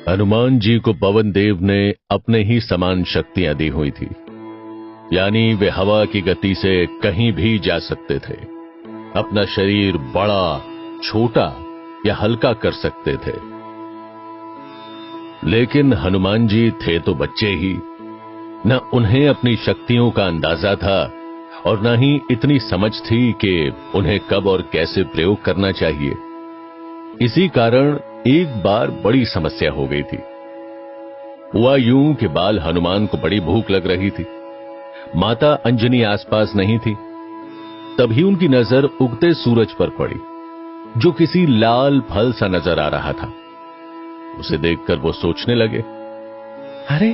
हनुमान जी को पवन देव ने अपने ही समान शक्तियां दी हुई थी, यानी वे हवा की गति से कहीं भी जा सकते थे, अपना शरीर बड़ा, छोटा या हल्का कर सकते थे। लेकिन हनुमान जी थे तो बच्चे ही, न उन्हें अपनी शक्तियों का अंदाजा था और न ही इतनी समझ थी कि उन्हें कब और कैसे प्रयोग करना चाहिए। इसी कारण एक बार बड़ी समस्या हो गई थी। हुआ यूं कि बाल हनुमान को बड़ी भूख लग रही थी। माता अंजनी आसपास नहीं थी। तभी उनकी नजर उगते सूरज पर पड़ी, जो किसी लाल फल सा नजर आ रहा था। उसे देखकर वो सोचने लगे, अरे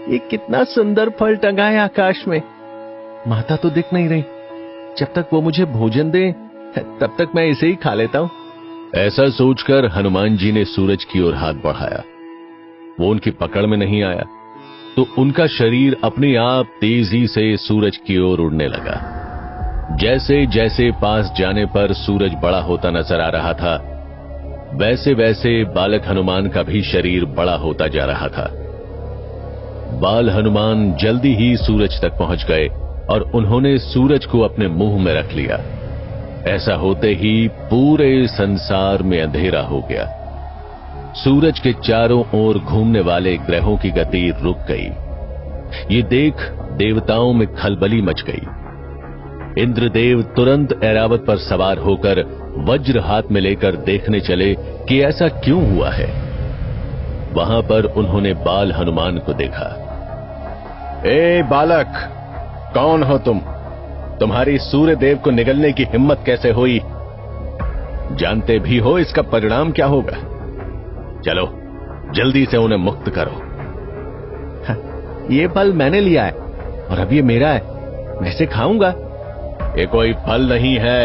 ये कितना सुंदर फल टंगा है आकाश में। माता तो दिख नहीं रही। जब तक वो मुझे भोजन दे तब तक मैं इसे ही खा लेता हूं। ऐसा सोचकर हनुमान जी ने सूरज की ओर हाथ बढ़ाया। वो उनकी पकड़ में नहीं आया तो उनका शरीर अपने आप तेजी से सूरज की ओर उड़ने लगा। जैसे जैसे पास जाने पर सूरज बड़ा होता नजर आ रहा था, वैसे वैसे बालक हनुमान का भी शरीर बड़ा होता जा रहा था। बाल हनुमान जल्दी ही सूरज तक पहुंच गए और उन्होंने सूरज को अपने मुंह में रख लिया। ऐसा होते ही पूरे संसार में अंधेरा हो गया। सूरज के चारों ओर घूमने वाले ग्रहों की गति रुक गई। ये देख देवताओं में खलबली मच गई। इंद्रदेव तुरंत ऐरावत पर सवार होकर वज्र हाथ में लेकर देखने चले कि ऐसा क्यों हुआ है। वहां पर उन्होंने बाल हनुमान को देखा। ए बालक, कौन हो तुम? तुम्हारी सूर्य देव को निगलने की हिम्मत कैसे हुई? जानते भी हो इसका परिणाम क्या होगा। चलो जल्दी से उन्हें मुक्त करो। ये फल मैंने लिया है और अब ये मेरा है, मैं इसे खाऊंगा। ये कोई फल नहीं है,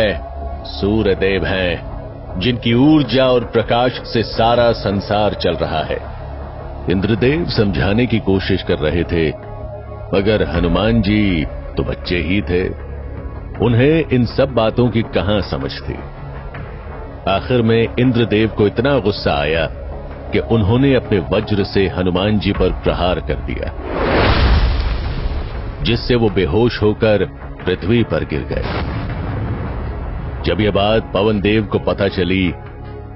सूर्य देव हैं, जिनकी ऊर्जा और प्रकाश से सारा संसार चल रहा है। इंद्रदेव समझाने की कोशिश कर रहे थे, मगर हनुमान जी तो बच्चे ही थे। उन्हें इन सब बातों की कहां समझ थी। आखिर में इंद्रदेव को इतना गुस्सा आया कि उन्होंने अपने वज्र से हनुमान जी पर प्रहार कर दिया, जिससे वो बेहोश होकर पृथ्वी पर गिर गए। जब यह बात पवन देव को पता चली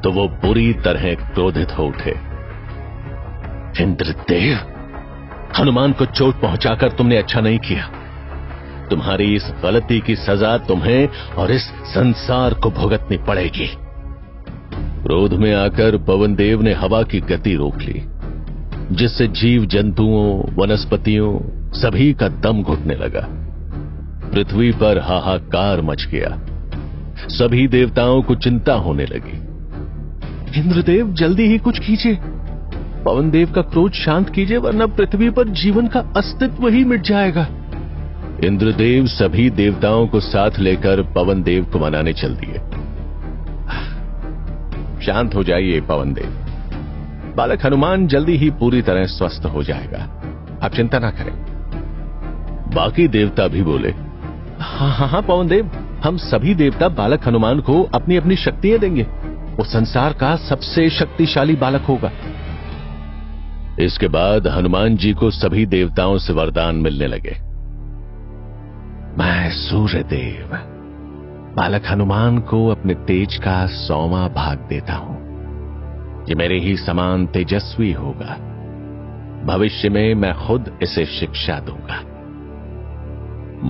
तो वो बुरी तरह क्रोधित हो उठे। इंद्रदेव, हनुमान को चोट पहुंचाकर तुमने अच्छा नहीं किया। तुम्हारी इस गलती की सजा तुम्हें और इस संसार को भुगतनी पड़ेगी। क्रोध में आकर पवन देव ने हवा की गति रोक ली, जिससे जीव जंतुओं, वनस्पतियों सभी का दम घुटने लगा। पृथ्वी पर हाहाकार मच गया। सभी देवताओं को चिंता होने लगी। इंद्रदेव, जल्दी ही कुछ कीजिए। पवन देव का क्रोध शांत कीजिए, वरना पृथ्वी पर जीवन का अस्तित्व ही मिट जाएगा। इंद्रदेव सभी देवताओं को साथ लेकर पवन देव को मनाने चल दिए। शांत हो जाइए पवन देव। बालक हनुमान जल्दी ही पूरी तरह स्वस्थ हो जाएगा, आप चिंता ना करें। बाकी देवता भी बोले, हाँ पवन देव, हम सभी देवता बालक हनुमान को अपनी अपनी शक्तियां देंगे। वो संसार का सबसे शक्तिशाली बालक होगा। इसके बाद हनुमान जी को सभी देवताओं से वरदान मिलने लगे। मैं सूर्य देव बालक हनुमान को अपने तेज का 100वां भाग देता हूं। ये मेरे ही समान तेजस्वी होगा। भविष्य में मैं खुद इसे शिक्षा दूंगा।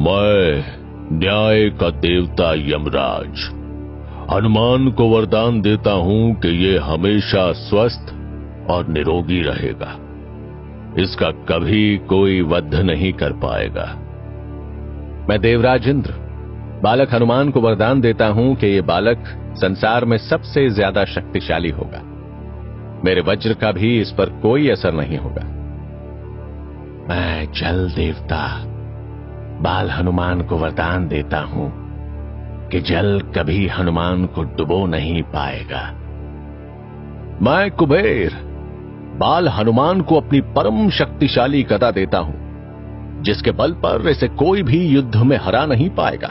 मैं न्याय का देवता यमराज हनुमान को वरदान देता हूं कि ये हमेशा स्वस्थ और निरोगी रहेगा। इसका कभी कोई वध नहीं कर पाएगा। मैं देवराज इंद्र बालक हनुमान को वरदान देता हूं कि यह बालक संसार में सबसे ज्यादा शक्तिशाली होगा। मेरे वज्र का भी इस पर कोई असर नहीं होगा। मैं जल देवता बाल हनुमान को वरदान देता हूं कि जल कभी हनुमान को डुबो नहीं पाएगा। मैं कुबेर बाल हनुमान को अपनी परम शक्तिशाली गदा देता हूं, जिसके बल पर इसे कोई भी युद्ध में हरा नहीं पाएगा।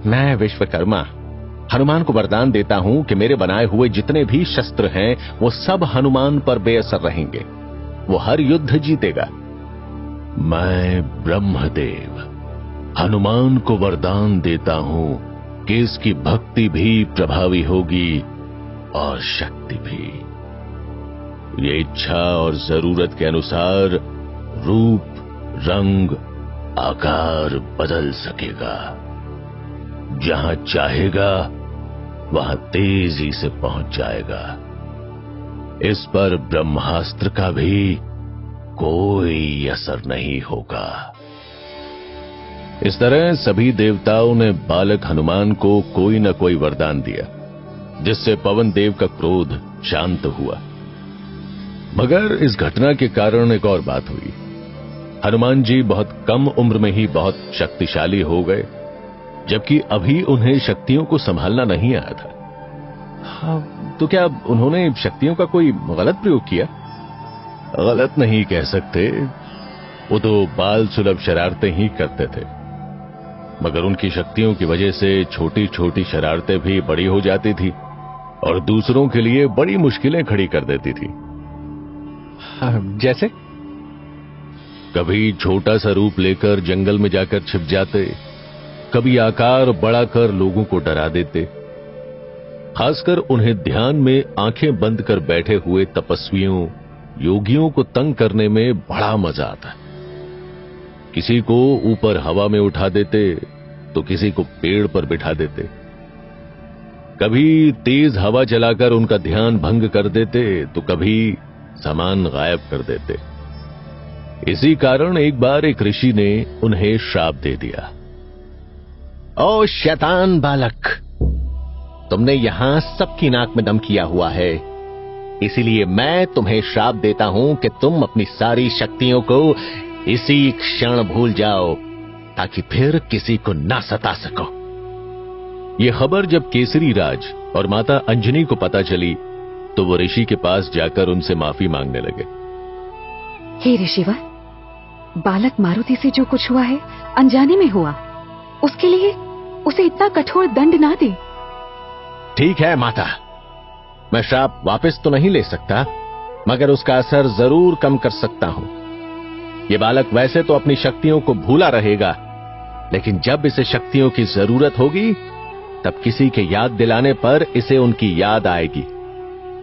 मैं विश्वकर्मा हनुमान को वरदान देता हूं कि मेरे बनाए हुए जितने भी शस्त्र हैं वो सब हनुमान पर बेअसर रहेंगे। वो हर युद्ध जीतेगा। मैं ब्रह्मदेव हनुमान को वरदान देता हूं कि इसकी भक्ति भी प्रभावी होगी और शक्ति भी। ये इच्छा और जरूरत के अनुसार रूप, रंग, आकार बदल सकेगा। जहां चाहेगा वहां तेजी से पहुंच जाएगा। इस पर ब्रह्मास्त्र का भी कोई असर नहीं होगा। इस तरह सभी देवताओं ने बालक हनुमान को कोई न कोई वरदान दिया, जिससे पवन देव का क्रोध शांत हुआ। मगर इस घटना के कारण एक और बात हुई। हनुमान जी बहुत कम उम्र में ही बहुत शक्तिशाली हो गए, जबकि अभी उन्हें शक्तियों को संभालना नहीं आया था। हाँ, तो क्या उन्होंने शक्तियों का कोई गलत प्रयोग किया? गलत नहीं कह सकते, वो तो बाल सुलभ शरारतें ही करते थे। मगर उनकी शक्तियों की वजह से छोटी छोटी शरारतें भी बड़ी हो जाती थी और दूसरों के लिए बड़ी मुश्किलें खड़ी कर देती थी। जैसे कभी छोटा सा रूप लेकर जंगल में जाकर छिप जाते, कभी आकार बड़ा कर लोगों को डरा देते। खासकर उन्हें ध्यान में आंखें बंद कर बैठे हुए तपस्वियों, योगियों को तंग करने में बड़ा मजा आता। किसी को ऊपर हवा में उठा देते तो किसी को पेड़ पर बिठा देते। कभी तेज हवा चलाकर उनका ध्यान भंग कर देते तो कभी सामान गायब कर देते। इसी कारण एक बार एक ऋषि ने उन्हें श्राप दे दिया। ओ शैतान बालक, तुमने यहां सबकी नाक में दम किया हुआ है, इसीलिए मैं तुम्हें श्राप देता हूं कि तुम अपनी सारी शक्तियों को इसी क्षण भूल जाओ, ताकि फिर किसी को ना सता सको। यह खबर जब केसरी राज और माता अंजनी को पता चली तो वो ऋषि के पास जाकर उनसे माफी मांगने लगे। हे ऋषिवर, बालक मारुति से जो कुछ हुआ है अनजाने में हुआ, उसके लिए उसे इतना कठोर दंड ना दे। ठीक है माता, मैं श्राप वापस तो नहीं ले सकता, मगर उसका असर जरूर कम कर सकता हूं। ये बालक वैसे तो अपनी शक्तियों को भूला रहेगा, लेकिन जब इसे शक्तियों की जरूरत होगी तब किसी के याद दिलाने पर इसे उनकी याद आएगी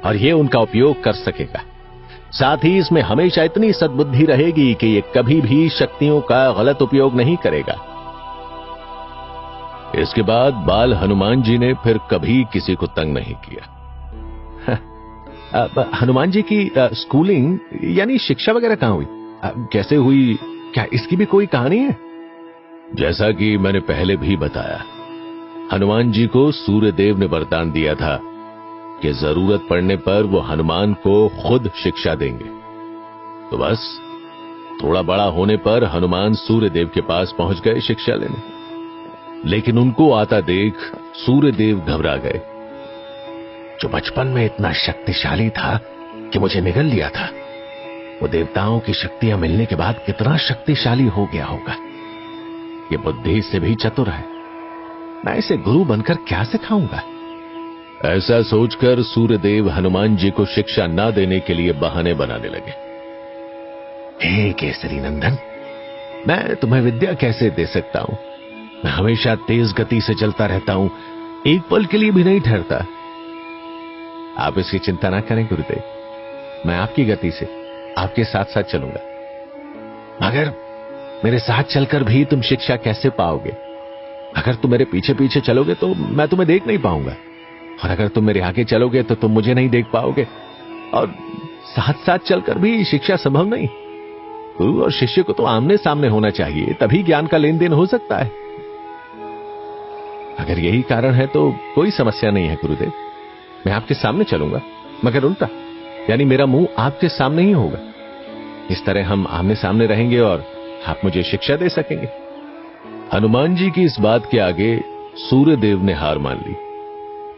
और ये उनका उपयोग कर सकेगा। साथ ही इसमें हमेशा इतनी सद्बुद्धि रहेगी कि ये कभी भी शक्तियों का गलत उपयोग नहीं करेगा। इसके बाद बाल हनुमान जी ने फिर कभी किसी को तंग नहीं किया। हनुमान जी की स्कूलिंग यानी शिक्षा वगैरह कहां हुई, कैसे हुई, क्या इसकी भी कोई कहानी है? जैसा कि मैंने पहले भी बताया, हनुमान जी को सूर्यदेव ने वरदान दिया था कि जरूरत पड़ने पर वो हनुमान को खुद शिक्षा देंगे। तो बस थोड़ा बड़ा होने पर हनुमान सूर्यदेव के पास पहुंच गए शिक्षा लेने, लेकिन उनको आता देख सूर्यदेव घबरा गए। जो बचपन में इतना शक्तिशाली था कि मुझे निगल लिया था, वो देवताओं की शक्तियां मिलने के बाद कितना शक्तिशाली हो गया होगा। ये बुद्धि से भी चतुर है, मैं इसे गुरु बनकर क्या सिखाऊंगा? ऐसा सोचकर सूर्यदेव हनुमान जी को शिक्षा न देने के लिए बहाने बनाने लगे। हे केसरी नंदन, मैं तुम्हें विद्या कैसे दे सकता हूं? मैं हमेशा तेज गति से चलता रहता हूं, एक पल के लिए भी नहीं ठहरता। आप इसकी चिंता ना करें गुरुदेव, मैं आपकी गति से आपके साथ साथ चलूंगा। मगर मेरे साथ चलकर भी तुम शिक्षा कैसे पाओगे? अगर तुम मेरे पीछे पीछे चलोगे तो मैं तुम्हें देख नहीं पाऊंगा, और अगर तुम मेरे आगे चलोगे तो तुम मुझे नहीं देख पाओगे, और साथ साथ चलकर भी शिक्षा संभव नहीं। गुरु और शिष्य को तो आमने सामने होना चाहिए, तभी ज्ञान का लेन देन हो सकता है। अगर यही कारण है तो कोई समस्या नहीं है गुरुदेव, मैं आपके सामने चलूंगा, मगर उल्टा, यानी मेरा मुंह आपके सामने ही होगा। इस तरह हम आमने सामने रहेंगे और आप मुझे शिक्षा दे सकेंगे। हनुमान जी की इस बात के आगे सूर्यदेव ने हार मान ली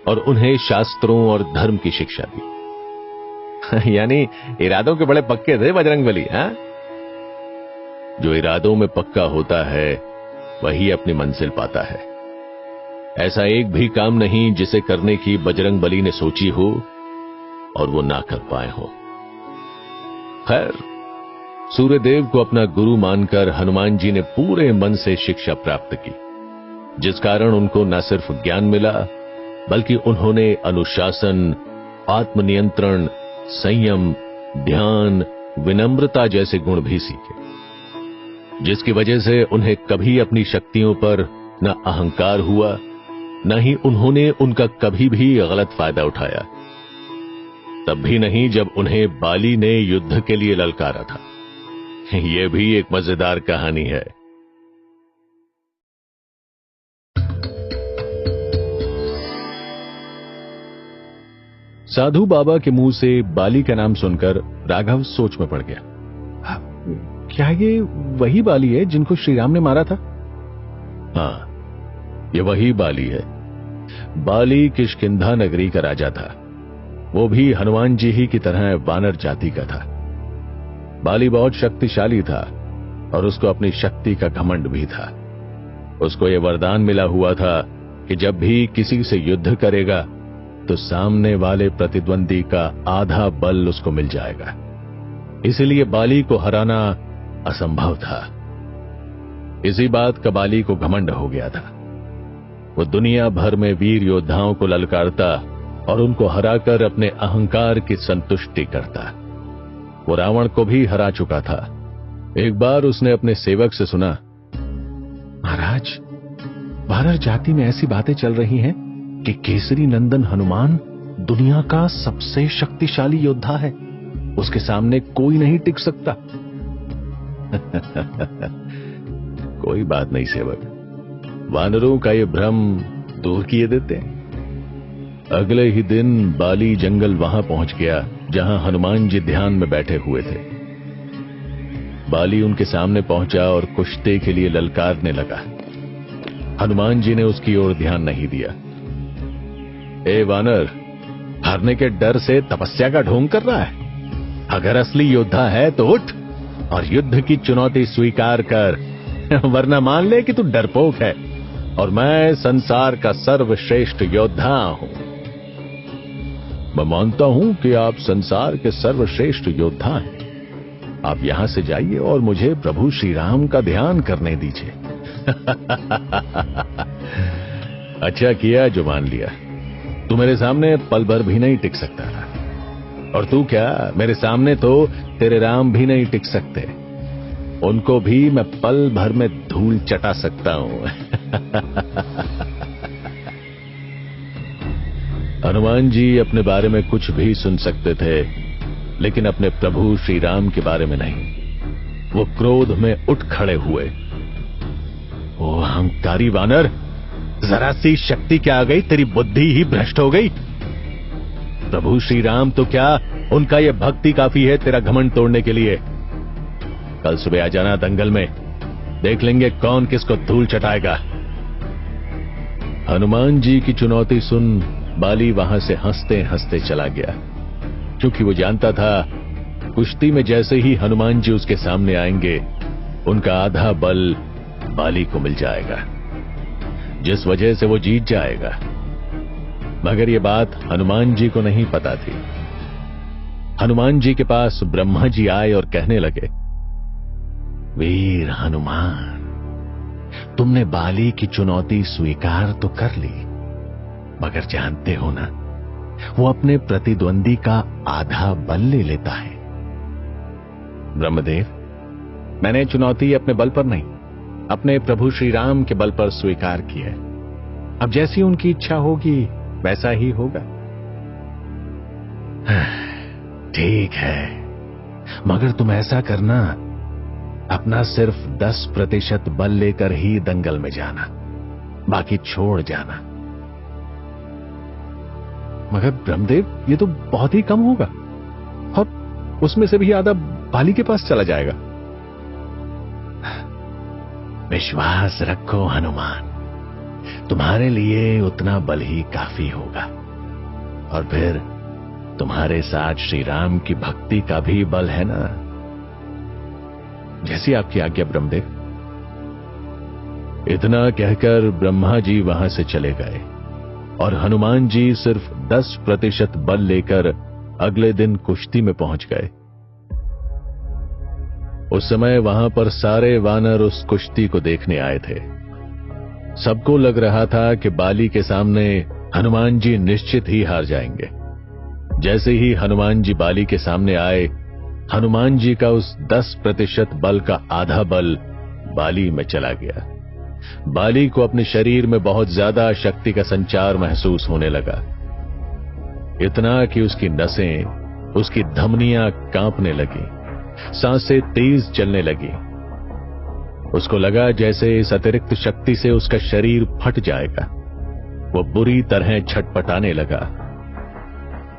और उन्हें शास्त्रों और धर्म की शिक्षा दी। यानी इरादों के बड़े पक्के थे बजरंगबली। हाँ, जो इरादों में पक्का होता है वही अपनी मंजिल पाता है। ऐसा एक भी काम नहीं जिसे करने की बजरंग बली ने सोची हो और वो ना कर पाए हो। खैर, सूर्यदेव को अपना गुरु मानकर हनुमान जी ने पूरे मन से शिक्षा प्राप्त की, जिस कारण उनको न सिर्फ ज्ञान मिला बल्कि उन्होंने अनुशासन, आत्मनियंत्रण, संयम, ध्यान, विनम्रता जैसे गुण भी सीखे, जिसकी वजह से उन्हें कभी अपनी शक्तियों पर न अहंकार हुआ, न ही उन्होंने उनका कभी भी गलत फायदा उठाया। तब भी नहीं जब उन्हें बाली ने युद्ध के लिए ललकारा था। यह भी एक मजेदार कहानी है। साधु बाबा के मुंह से बाली का नाम सुनकर राघव सोच में पड़ गया। क्या ये वही बाली है जिनको श्री राम ने मारा था? हाँ, ये वही बाली है। बाली किष्किंधा नगरी का राजा था। वो भी हनुमान जी ही की तरह वानर जाति का था। बाली बहुत शक्तिशाली था और उसको अपनी शक्ति का घमंड भी था। उसको यह वरदान मिला हुआ था कि जब भी किसी से युद्ध करेगा तो सामने वाले प्रतिद्वंदी का आधा बल उसको मिल जाएगा। इसलिए बाली को हराना असंभव था। इसी बात का बाली को घमंड हो गया था। वो दुनिया भर में वीर योद्धाओं को ललकारता और उनको हराकर अपने अहंकार की संतुष्टि करता। वो रावण को भी हरा चुका था। एक बार उसने अपने सेवक से सुना, महाराज, वानर जाति में ऐसी बातें चल रही हैं कि केसरी नंदन हनुमान दुनिया का सबसे शक्तिशाली योद्धा है। उसके सामने कोई नहीं टिक सकता। कोई बात नहीं सेवक, वानरों का ये भ्रम दूर किए देते हैं। अगले ही दिन बाली जंगल वहां पहुंच गया जहां हनुमान जी ध्यान में बैठे हुए थे। बाली उनके सामने पहुंचा और कुश्ती के लिए ललकारने लगा। हनुमान जी ने उसकी ओर ध्यान नहीं दिया। ए वानर, हारने के डर से तपस्या का ढोंग कर रहा है? अगर असली योद्धा है तो उठ और युद्ध की चुनौती स्वीकार कर, वरना मान ले कि तू डरपोक है और मैं संसार का सर्वश्रेष्ठ योद्धा हूं। मैं मानता हूं कि आप संसार के सर्वश्रेष्ठ योद्धा हैं। आप यहां से जाइए और मुझे प्रभु श्री राम का ध्यान करने दीजिए। अच्छा किया जो मान लिया। तू मेरे सामने पल भर भी नहीं टिक सकता था, और तू क्या, मेरे सामने तो तेरे राम भी नहीं टिक सकते। उनको भी मैं पल भर में धूल चटा सकता हूं। हनुमान जी अपने बारे में कुछ भी सुन सकते थे, लेकिन अपने प्रभु श्री राम के बारे में नहीं। वो क्रोध में उठ खड़े हुए। ओ अहंकारी वानर, जरा सी शक्ति क्या आ गई, तेरी बुद्धि ही भ्रष्ट हो गई। प्रभु श्री राम तो क्या, उनका यह भक्ति काफी है तेरा घमंड तोड़ने के लिए। कल सुबह आ जाना दंगल में, देख लेंगे कौन किसको धूल चटाएगा। हनुमान जी की चुनौती सुन बाली वहां से हंसते हंसते चला गया, क्योंकि वो जानता था कुश्ती में जैसे ही हनुमान जी उसके सामने आएंगे, उनका आधा बल बाली को मिल जाएगा, जिस वजह से वो जीत जाएगा। मगर ये बात हनुमान जी को नहीं पता थी। हनुमान जी के पास ब्रह्मा जी आए और कहने लगे, वीर हनुमान, तुमने बाली की चुनौती स्वीकार तो कर ली, मगर जानते हो ना, वो अपने प्रतिद्वंदी का आधा बल ले लेता है। ब्रह्मदेव, मैंने चुनौती अपने बल पर नहीं, अपने प्रभु श्री राम के बल पर स्वीकार की है। अब जैसी उनकी इच्छा होगी वैसा ही होगा। ठीक है, मगर तुम ऐसा करना, अपना सिर्फ 10% बल लेकर ही दंगल में जाना, बाकी छोड़ जाना। मगर ब्रह्मदेव, ये तो बहुत ही कम होगा, और उसमें से भी आधा बाली के पास चला जाएगा। विश्वास रखो हनुमान, तुम्हारे लिए उतना बल ही काफी होगा, और फिर तुम्हारे साथ श्री राम की भक्ति का भी बल है ना। जैसी आपकी आज्ञा ब्रह्मदेव। इतना कहकर ब्रह्मा जी वहां से चले गए और हनुमान जी सिर्फ 10% बल लेकर अगले दिन कुश्ती में पहुंच गए। उस समय वहां पर सारे वानर उस कुश्ती को देखने आए थे। सबको लग रहा था कि बाली के सामने हनुमान जी निश्चित ही हार जाएंगे। जैसे ही हनुमान जी बाली के सामने आए, हनुमान जी का उस 10% बल का आधा बल बाली में चला गया। बाली को अपने शरीर में बहुत ज्यादा शक्ति का संचार महसूस होने लगा, इतना कि उसकी नसें, उसकी धमनियां कांपने लगी, सांसें तेज चलने लगी। उसको लगा जैसे इस अतिरिक्त शक्ति से उसका शरीर फट जाएगा। वो बुरी तरह छटपटाने लगा।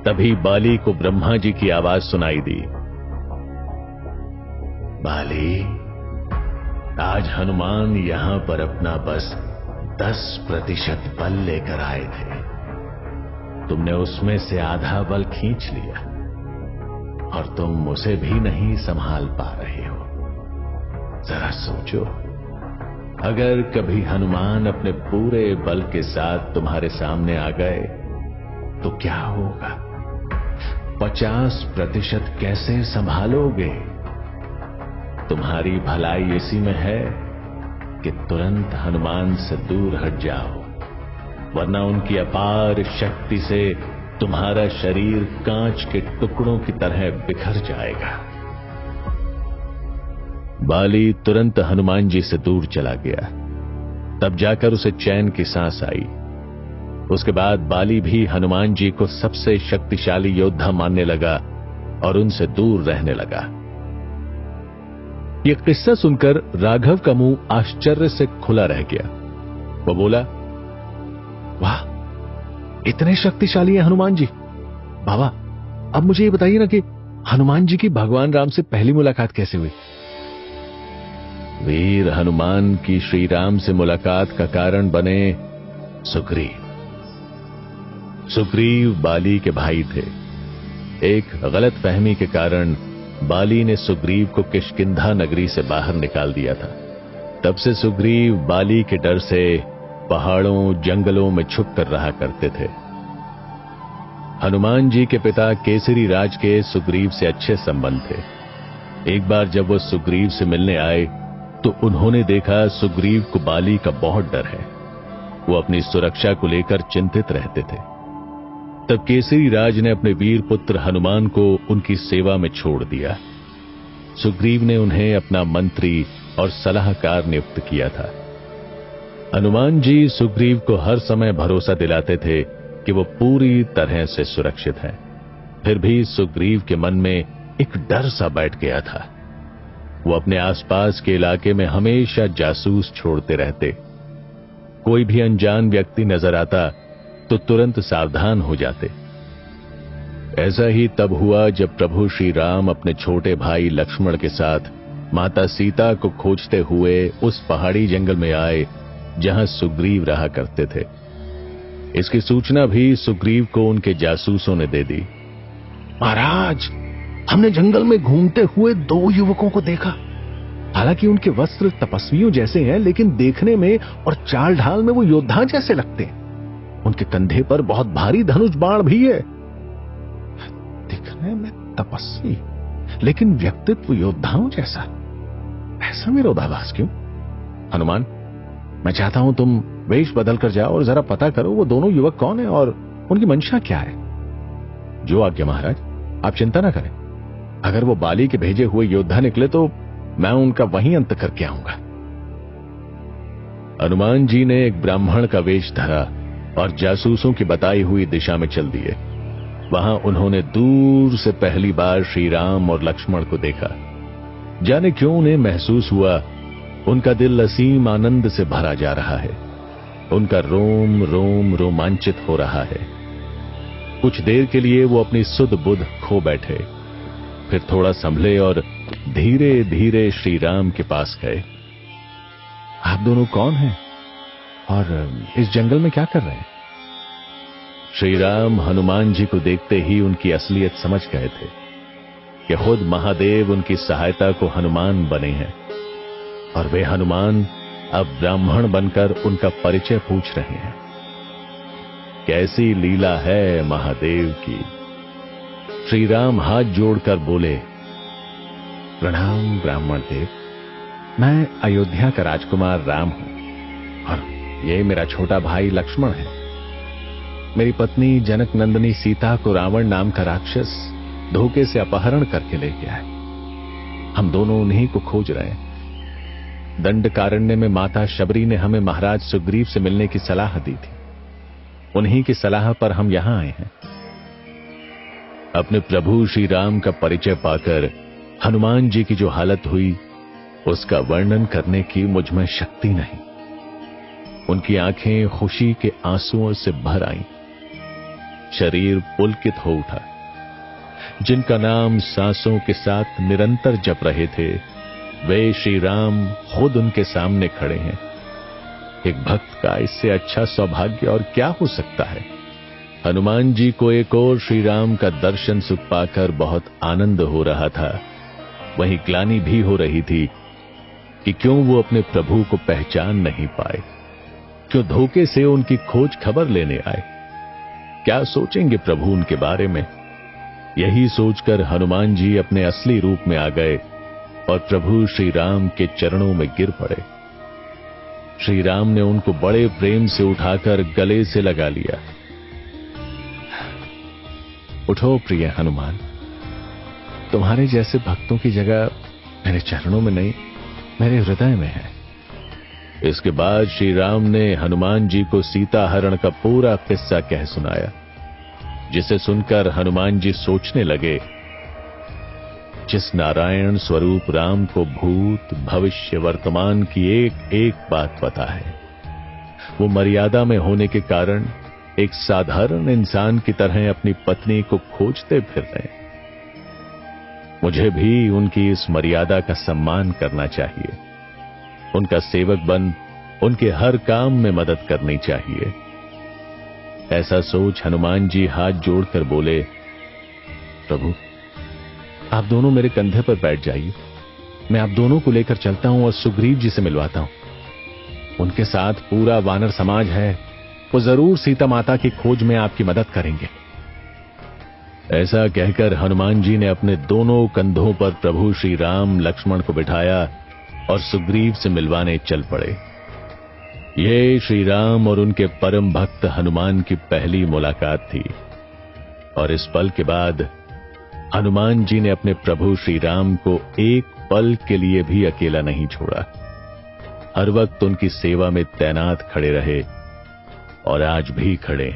तभी बाली को ब्रह्मा जी की आवाज सुनाई दी, बाली, आज हनुमान यहां पर अपना बस 10% बल लेकर आए थे। तुमने उसमें से आधा बल खींच लिया और तुम उसे भी नहीं संभाल पा रहे हो। जरा सोचो, अगर कभी हनुमान अपने पूरे बल के साथ तुम्हारे सामने आ गए तो क्या होगा? 50% कैसे संभालोगे? तुम्हारी भलाई इसी में है कि तुरंत हनुमान से दूर हट जाओ, वरना उनकी अपार शक्ति से तुम्हारा शरीर कांच के टुकड़ों की तरह बिखर जाएगा। बाली तुरंत हनुमान जी से दूर चला गया। तब जाकर उसे चैन की सांस आई। उसके बाद बाली भी हनुमान जी को सबसे शक्तिशाली योद्धा मानने लगा और उनसे दूर रहने लगा। यह किस्सा सुनकर राघव का मुंह आश्चर्य से खुला रह गया। वो बोला, वाह, इतने शक्तिशाली हैं हनुमान जी। बाबा, अब मुझे ये बताइए ना कि हनुमान जी की भगवान राम से पहली मुलाकात कैसे हुई? वीर हनुमान की श्री राम से मुलाकात का कारण बने सुग्रीव। सुग्रीव बाली के भाई थे। एक गलत फहमी के कारण बाली ने सुग्रीव को किष्किंधा नगरी से बाहर निकाल दिया था। तब से सुग्रीव बाली के डर से पहाड़ों जंगलों में छुप कर रहा करते थे। हनुमान जी के पिता केसरी राज के सुग्रीव से अच्छे संबंध थे। एक बार जब वो सुग्रीव से मिलने आए तो उन्होंने देखा सुग्रीव को बाली का बहुत डर है। वो अपनी सुरक्षा को लेकर चिंतित रहते थे। तब केसरी राज ने अपने वीर पुत्र हनुमान को उनकी सेवा में छोड़ दिया। सुग्रीव ने उन्हें अपना मंत्री और सलाहकार नियुक्त किया था। हनुमान जी सुग्रीव को हर समय भरोसा दिलाते थे कि वो पूरी तरह से सुरक्षित है। फिर भी सुग्रीव के मन में एक डर सा बैठ गया था। वो अपने आसपास के इलाके में हमेशा जासूस छोड़ते रहते। कोई भी अनजान व्यक्ति नजर आता तो तुरंत सावधान हो जाते। ऐसा ही तब हुआ जब प्रभु श्री राम अपने छोटे भाई लक्ष्मण के साथ माता सीता को खोजते हुए उस पहाड़ी जंगल में आए जहां सुग्रीव रहा करते थे। इसकी सूचना भी सुग्रीव को उनके जासूसों ने दे दी। महाराज, हमने जंगल में घूमते हुए 2 युवकों को देखा। हालांकि उनके वस्त्र तपस्वियों जैसे हैं, लेकिन देखने में और चाल ढाल में वो योद्धा जैसे लगते हैं। उनके कंधे पर बहुत भारी धनुष बाण भी है। दिखने में तपस्वी, लेकिन व्यक्तित्व योद्धाओं जैसा। ऐसा विरोधाभास क्यों? हनुमान, मैं चाहता हूं तुम वेश बदल कर जाओ और जरा पता करो वो दोनों युवक कौन है और उनकी मंशा क्या है। जो आज्ञा महाराज, आप चिंता ना करें। अगर वो बाली के भेजे हुए योद्धा निकले तो मैं उनका वहीं अंत करके आऊंगा। हनुमान जी ने एक ब्राह्मण का वेश धरा और जासूसों की बताई हुई दिशा में चल दिए। वहां उन्होंने दूर से पहली बार श्री राम और लक्ष्मण को देखा। जाने क्यों उन्हें महसूस हुआ उनका दिल असीम आनंद से भरा जा रहा है। उनका रोम रोम रोमांचित हो रहा है। कुछ देर के लिए वो अपनी सुध बुध खो बैठे, फिर थोड़ा संभले और धीरे धीरे श्री राम के पास गए। आप दोनों कौन हैं और इस जंगल में क्या कर रहे हैं? श्री राम हनुमान जी को देखते ही उनकी असलियत समझ गए थे कि खुद महादेव उनकी सहायता को हनुमान बने हैं और वे हनुमान अब ब्राह्मण बनकर उनका परिचय पूछ रहे हैं। कैसी लीला है महादेव की। श्री राम हाथ जोड़कर बोले, प्रणाम ब्राह्मण देव, मैं अयोध्या का राजकुमार राम हूं और ये मेरा छोटा भाई लक्ष्मण है। मेरी पत्नी जनक नंदिनी सीता को रावण नाम का राक्षस धोखे से अपहरण करके ले गया है। हम दोनों उन्हीं को खोज रहे हैं। दंडकारण्य में माता शबरी ने हमें महाराज सुग्रीव से मिलने की सलाह दी थी। उन्हीं की सलाह पर हम यहां आए हैं। अपने प्रभु श्री राम का परिचय पाकर हनुमान जी की जो हालत हुई उसका वर्णन करने की मुझ में शक्ति नहीं। उनकी आंखें खुशी के आंसुओं से भर आईं, शरीर पुलकित हो उठा। जिनका नाम सांसों के साथ निरंतर जप रहे थे वे श्री राम खुद उनके सामने खड़े हैं। एक भक्त का इससे अच्छा सौभाग्य और क्या हो सकता है। हनुमान जी को एक और श्री राम का दर्शन सुख पाकर बहुत आनंद हो रहा था, वहीं ग्लानि भी हो रही थी कि क्यों वो अपने प्रभु को पहचान नहीं पाए, क्यों धोखे से उनकी खोज खबर लेने आए। क्या सोचेंगे प्रभु उनके बारे में। यही सोचकर हनुमान जी अपने असली रूप में आ गए और प्रभु श्री राम के चरणों में गिर पड़े। श्री राम ने उनको बड़े प्रेम से उठाकर गले से लगा लिया। उठो प्रिय हनुमान, तुम्हारे जैसे भक्तों की जगह मेरे चरणों में नहीं, मेरे हृदय में है। इसके बाद श्री राम ने हनुमान जी को सीता हरण का पूरा किस्सा कह सुनाया, जिसे सुनकर हनुमान जी सोचने लगे, जिस नारायण स्वरूप राम को भूत भविष्य वर्तमान की एक एक बात पता है, वो मर्यादा में होने के कारण एक साधारण इंसान की तरह अपनी पत्नी को खोजते फिर रहे। मुझे भी उनकी इस मर्यादा का सम्मान करना चाहिए, उनका सेवक बन उनके हर काम में मदद करनी चाहिए। ऐसा सोच हनुमान जी हाथ जोड़कर बोले, प्रभु आप दोनों मेरे कंधे पर बैठ जाइए, मैं आप दोनों को लेकर चलता हूं और सुग्रीव जी से मिलवाता हूं। उनके साथ पूरा वानर समाज है, वो जरूर सीता माता की खोज में आपकी मदद करेंगे। ऐसा कहकर हनुमान जी ने अपने दोनों कंधों पर प्रभु श्री राम लक्ष्मण को बिठाया और सुग्रीव से मिलवाने चल पड़े। ये श्री राम और उनके परम भक्त हनुमान की पहली मुलाकात थी और इस पल के बाद हनुमान जी ने अपने प्रभु श्री राम को एक पल के लिए भी अकेला नहीं छोड़ा। हर वक्त उनकी सेवा में तैनात खड़े रहे और आज भी खड़े हैं।